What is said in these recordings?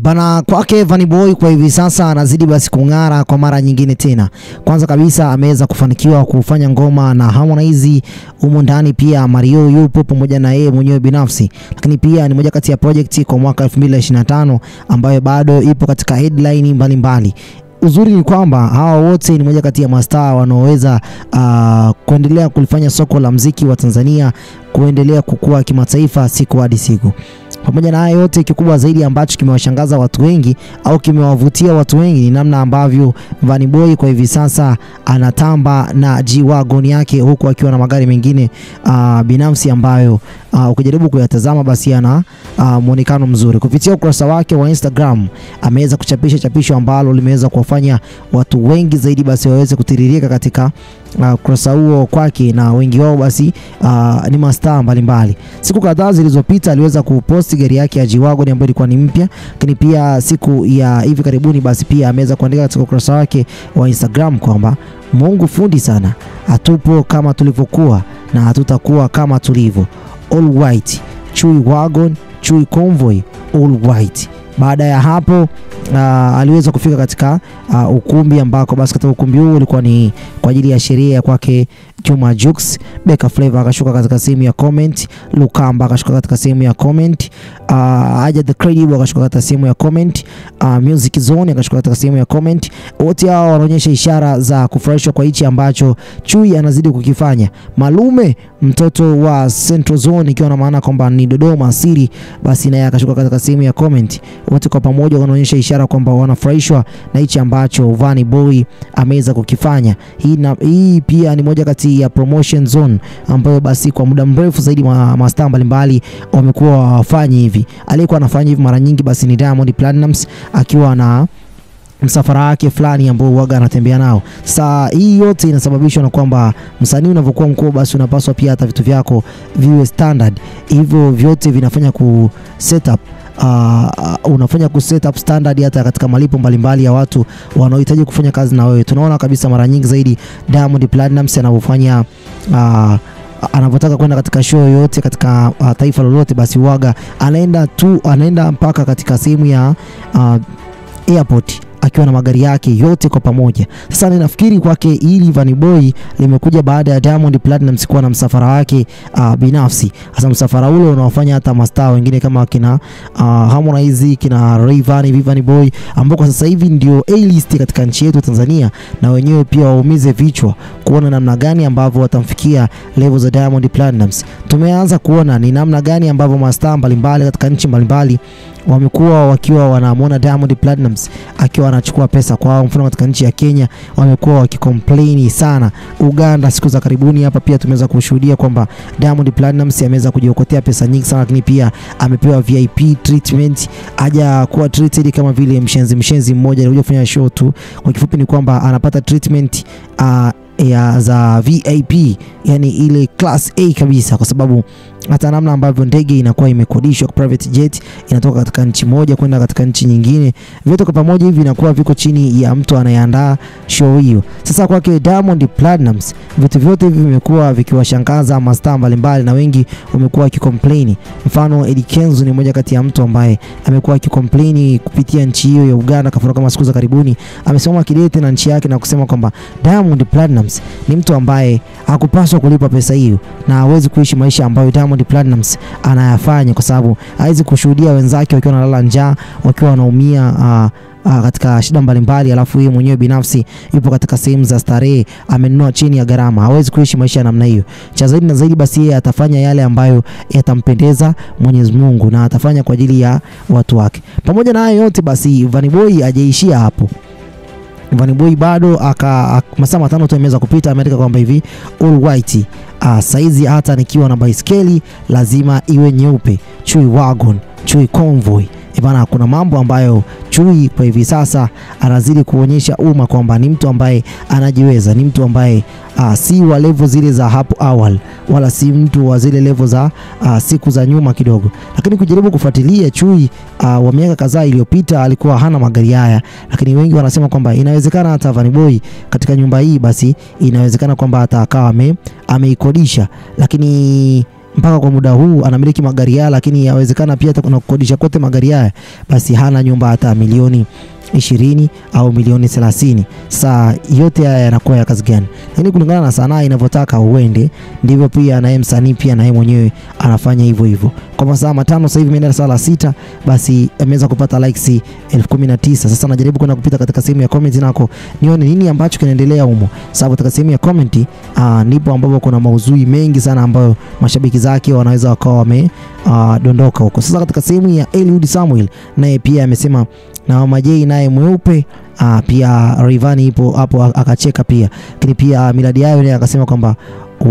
Bana kwake Vanny Boy kwa hivi sasa anazidi basi kung'ara kwa mara nyingine tena. Kwanza kabisa ameweza kufanikiwa kufanya ngoma na Harmonize humo ndani, pia Mario yupo pamoja na yeye mwenyewe binafsi. Lakini pia ni moja kati ya project kwa mwaka 2025 ambayo bado ipo katika headline mbalimbali. Uzuri ni kwamba hawa wote ni moja kati ya mastaa wanaoweza kuendelea kulifanya soko la muziki wa Tanzania kuendelea kukua kimataifa siku hadi siku. Pamoja na haya yote, kikubwa zaidi ambacho kimewashangaza watu wengi au kimewavutia watu wengi ni namna ambavyo Vanny Boy kwa hivi sasa anatamba na G-Wagon yake, huku akiwa na magari mengine binafsi ambayo ukijaribu kuyatazama basi ana muonekano mzuri. Kupitia ukurasa wake wa Instagram ameweza kuchapisha chapisho ambalo limeweza kuwafanya watu wengi zaidi basi waweze kutiririka katika ukurasa huo kwake, na wengi wao basi ni mastaa mbalimbali. Siku kadhaa zilizopita aliweza kuposti gari yake ya G-Wagon ambayo ilikuwa ni mpya, lakini pia siku ya hivi karibuni basi pia ameweza kuandika katika ukurasa wake wa Instagram kwamba Mungu fundi sana, hatupo kama tulivyokuwa na hatutakuwa kama tulivyo. All white, Chui Wagon, Chui Convoy, all white. Baada ya hapo aliweza kufika katika ukumbi ambako basi katika ukumbi huu ulikuwa ni kwa ajili ya sherehe ya kwake Juma Jux. Beka Flavor akashuka katika sehemu ya comment, Lukamba akashuka katika sehemu ya comment, Aja the Credible akashuka katika sehemu ya comment, Music Zone akashuka katika sehemu ya comment. Wote hao wanaonyesha ishara za kufurahishwa kwa hichi ambacho Chui anazidi kukifanya. Malume mtoto wa Central Zone, ikiwa na maana kwamba ni Dodoma City, basi naye akashuka katika sehemu ya comment. Wote kwa pamoja wanaonyesha ishara kwamba wanafurahishwa na hichi ambacho Vanny Boy ameweza kukifanya. Hii pia ni moja kati ya promotion zone ambayo basi kwa muda mrefu zaidi mastaa mbalimbali wamekuwa wafanya hivi. Aliyekuwa anafanya hivi mara nyingi basi ni Diamond Platnumz akiwa na msafara wake fulani ambao huaga anatembea nao. Sasa hii yote inasababishwa na kwamba msanii unavyokuwa mkubwa basi unapaswa pia hata vitu vyako viwe standard. Hivyo vyote vinafanya ku set up unafanya ku set up standard hata katika malipo mbalimbali ya watu wanaohitaji kufanya kazi na wewe. Tunaona kabisa mara nyingi zaidi Diamond Platnumz anapofanya anapotaka kwenda katika show yoyote katika taifa lolote basi huaga anaenda mpaka katika sehemu ya airport akiwa na magari yake yote kwa pamoja. Sasa ninafikiri kwake ili Vanny Boy limekuja baada ya Diamond Platnumz kuwa na msafara wake binafsi. Sasa msafara ule unaofanya hata mastaa wengine kama kina Harmonize, kina Rayvanny, Vanny Boy ambao kwa sasa hivi ndio A-list katika nchi yetu Tanzania, na wenyewe pia waumize vichwa kuona namna gani ambavyo watamfikia level za Diamond Platnumz. Tumeanza kuona ni namna gani ambavyo mastaa mbalimbali katika nchi mbalimbali wamekuwa wakiwa wanamuona Diamond Platnumz akiwa anachukua pesa kwao. Mfano katika nchi ya Kenya wamekuwa wakicomplain sana. Uganda siku za karibuni hapa pia tumeweza kushuhudia kwamba Diamond Platnumz ameweza kujiokotea pesa nyingi sana, lakini pia amepewa VIP treatment, haja kuwa treated kama vile mshenzi mmoja alikuja kufanya show tu. Kwa kifupi ni kwamba anapata treatment ya za VIP, yani ile class A kabisa, kwa sababu hata namna ambavyo ndege inakuwa imekodishwa kwa private jet inatoka katika nchi moja kwenda katika nchi nyingine, vyote kwa pamoja hivi inakuwa viko chini ya mtu anayeandaa show hiyo. Sasa kwake Diamond Platnumz vitu vyote hivi vimekuwa vikiwashangaza mastaa mbalimbali na wengi wamekuwa wakicomplain. Mfano Eddie Kenzo ni mmoja kati ya mtu ambaye amekuwa akicomplain kupitia nchi hiyo ya Uganda. Kafanya kama siku za karibuni amesema kidete na nchi yake na kusema kwamba Diamond Platnumz ni mtu ambaye hakupaswa kulipa pesa hiyo na hawezi kuishi maisha ambayo Diamond Platnumz anayafanya, kwa sababu hawezi kushuhudia wenzake wakiwa wanalala njaa, wakiwa wanaumia katika shida mbalimbali, alafu yeye mwenyewe binafsi yupo katika sehemu za starehe amenunua chini ya gharama. Hawezi kuishi maisha ya namna hiyo. Cha zaidi na zaidi basi yeye atafanya yale ambayo yatampendeza Mwenyezi Mungu na atafanya kwa ajili ya watu wake. Pamoja na hayo yote basi Vanny Boy hajaishia hapo. Vanny Boy bado masaa 5 tu yameweza kupita ameandika kwamba hivi all white, saizi hata nikiwa na baiskeli lazima iwe nyeupe, Chui Wagon, Chui Convoy. Bana, kuna mambo ambayo Chui kwa hivi sasa anazidi kuonyesha umma kwamba ni mtu ambaye anajiweza, ni mtu ambaye si wa level zile za hapo awali wala si mtu wa zile level za siku za nyuma kidogo. Lakini kujaribu kufuatilia Chui wa miaka kadhaa iliyopita alikuwa hana magari haya, lakini wengi wanasema kwamba inawezekana hata Vanny Boy katika nyumba hii basi inawezekana kwamba hata akawa ameikodisha. Lakini mpaka kwa muda huu anamiliki magari haya, lakini yawezekana pia hata kuna kukodisha kote magari haya, basi hana nyumba hata milioni 20 au milioni 30. Saa yote haya yanakuwa ya kazi gani? Lakini kulingana na sanaa inavyotaka uende, ndivyo pia na msanii pia na yeye mwenyewe anafanya hivyo hivyo. Kwa masaa matano sasa hivi imeenda saa 6, basi ameweza kupata likes 19,000. Sasa najaribu kwenda kupita katika sehemu ya comment nako nione nini ambacho kinaendelea humo, sababu katika sehemu ya comment ndipo ambapo kuna mauzui mengi sana ambayo mashabiki zake wanaweza wakawa wamedondoka huko. Sasa katika sehemu ya Eliud Samuel naye pia amesema na Mama Jay naye mweupe, pia Rayvanny ipo hapo akacheka pia. Lakini pia Millard Ayo naye akasema kwamba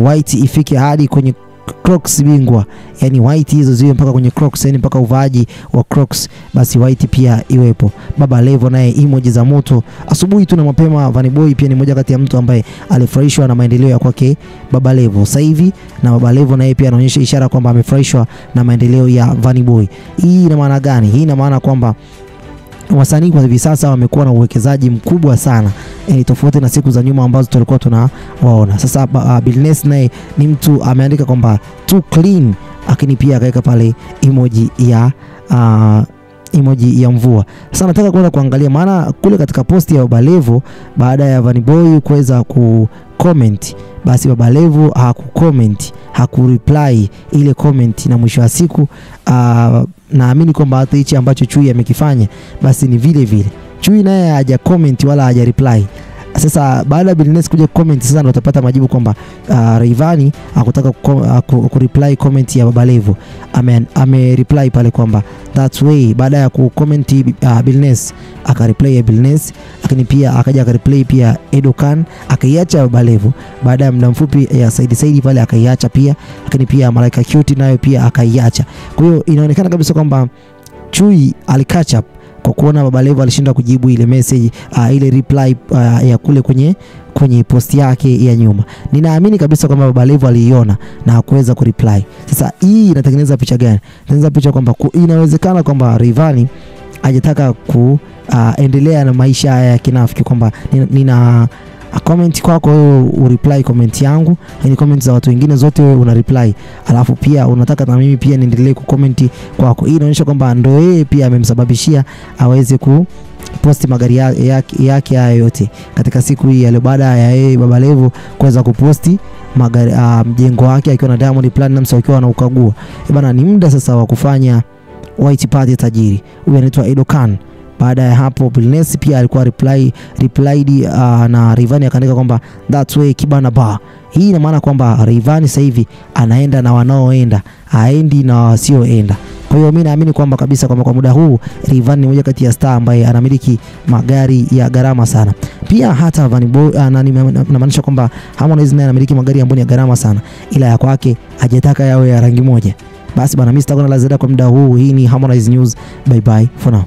white ifike hadi kwenye Crocs bingwa, yani white hizo ziwe mpaka kwenye Crocs, yani mpaka uvaaji wa Crocs basi white pia iwepo. Baba Levo naye emoji za moto asubuhi tu na mapema. Vanny Boy pia ni moja kati ya mtu ambaye alifurahishwa na maendeleo ya kwake Baba Levo sasa hivi, na Baba Levo naye pia anaonyesha ishara kwamba amefurahishwa na maendeleo ya Vanny Boy. Hii ina maana gani? Hii ina maana kwamba wasanii kwa hivi sasa wamekuwa na uwekezaji mkubwa sana, tofauti na siku za nyuma ambazo tulikuwa tunawaona. Sasa Billnass naye ni mtu ameandika kwamba too clean, lakini pia akaweka pale emoji ya mvua. Sasa nataka kwenda kuangalia, maana kule katika posti ya Baba Levo baada ya Vanny Boy kuweza comment, basi Baba Levo hakucomment, hakureply ile comment, na mwisho wa siku naamini kwamba hata hichi ambacho Chui amekifanya basi ni vile vile. Chui naye haja comment wala haja reply. Sasa baada ya Billnass kuja comment, sasa ndo utapata majibu kwamba Rayvanny hakutaka kureply comment ya Baba Levo. Ame-reply pale kwamba that's way. Baada ya kucomment Billnass akareply ya Billnass, lakini pia akaja akareply pia Edokan, akaiacha Baba Levo. Baada ya muda mfupi ya Saidi pale akaiacha pia, lakini pia Malaika Cute nayo pia akaiacha. Kwa hiyo inaonekana kabisa kwamba Chui alicatch up kwa kuona Baba Levo alishinda kujibu ile message, ile reply ya kule kwenye post yake ya nyuma. Ninaamini kabisa kwamba Baba Levo aliiona na hakuweza kureply. Sasa hii inatengeneza picha gani? Inatengeneza picha kwamba inawezekana kwamba Rayvanny hajataka kuendelea na maisha haya ya kinafiki, kwamba nina comment kwako wewe ureply comment yangu, yani comment za watu wengine zote wewe una reply, alafu pia unataka na mimi pia niendelee kucomment kwako. Hii inaonyesha kwamba ndio yeye pia amemsababishia aweze kuposti magari yake haya yote katika siku hii ya leo, baada ya yeye Baba Levo kuweza kuposti magari mjengo wake akiwa na Diamond Platnumz wakiwa na ukagua. Bana, ni muda sasa wa kufanya white party tajiri. Huyu anaitwa Edokan. Baada ya hapo Billnass pia alikuwa replied na Rayvanny akaandika kwamba that's way Kibana bar. Hii ina maana kwamba Rayvanny sasa hivi anaenda na wanaoenda, haendi na wasioenda. Kwa hiyo mimi naamini kwamba kabisa kwamba kwa muda huu Rayvanny ni moja kati ya star ambaye anamiliki magari ya gharama sana. Pia hata Vanny Boy namaanisha kwamba Harmonize naye anamiliki magari ambayo ni ya gharama sana, ila ya kwake hajataka yawe ya rangi moja. Basi bana, mimi sitakuwa na la ziada kwa muda huu. Hii ni Harmonize News. Bye bye for now.